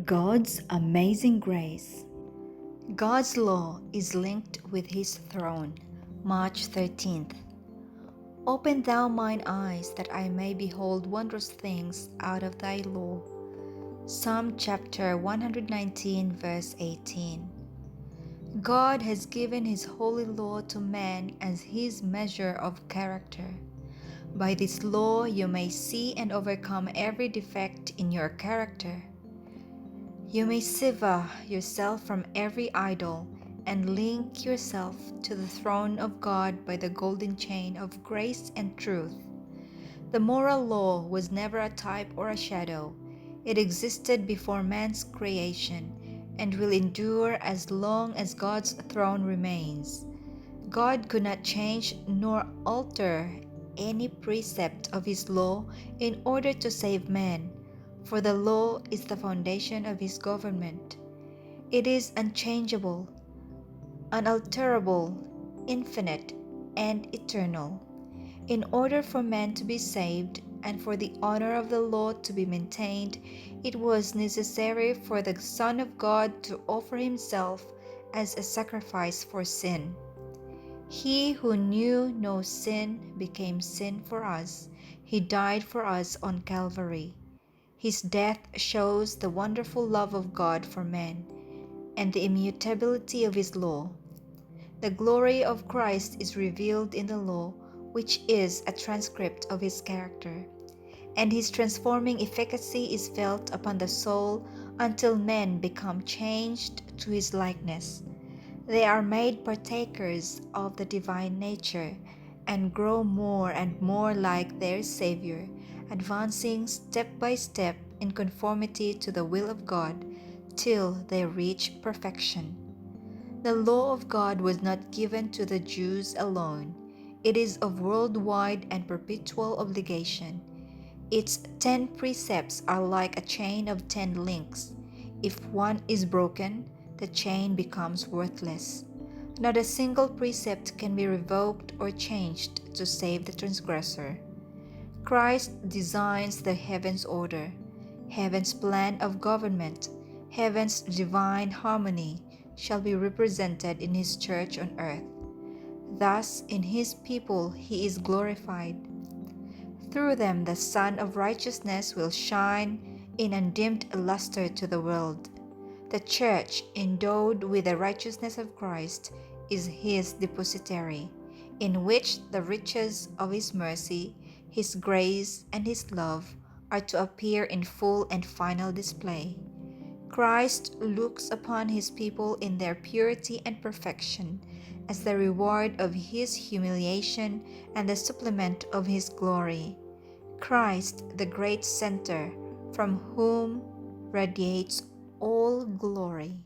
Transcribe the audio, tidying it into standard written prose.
God's amazing grace. God's law is linked with his throne. March 13th. Open thou mine eyes that I may behold wondrous things out of thy law. Psalm chapter 119 verse 18. God has given his holy law to man as his measure of character. By this law you may see and overcome every defect in your character. You may sever yourself from every idol and link yourself to the throne of God by the golden chain of grace and truth. The moral law was never a type or a shadow. It existed before man's creation and will endure as long as God's throne remains. God could not change nor alter any precept of his law in order to save man, for the law is the foundation of his government. It is unchangeable, unalterable, infinite, and eternal. In order for man to be saved and for the honor of the law to be maintained, it was necessary for the Son of God to offer himself as a sacrifice for sin. He who knew no sin became sin for us. He died for us on Calvary. His death shows the wonderful love of God for man and the immutability of his law. The glory of Christ is revealed in the law, which is a transcript of his character, and his transforming efficacy is felt upon the soul until men become changed to his likeness. They are made partakers of the divine nature and grow more and more like their Savior, advancing step by step in conformity to the will of God till they reach perfection. The law of God was not given to the Jews alone. It is of worldwide and perpetual obligation. Its 10 precepts are like a chain of 10 links. If one is broken, the chain becomes worthless. Not a single precept can be revoked or changed to save the transgressor. Christ designs the heaven's order, heaven's plan of government, heaven's divine harmony shall be represented in his church on earth. Thus, in his people he is glorified. Through them the Sun of Righteousness will shine in undimmed luster to the world. The church, endowed with the righteousness of Christ, is his depositary, in which the riches of his mercy, his grace, and his love are to appear in full and final display. Christ looks upon his people in their purity and perfection as the reward of his humiliation and the supplement of his glory. Christ, the great center, from whom radiates all glory.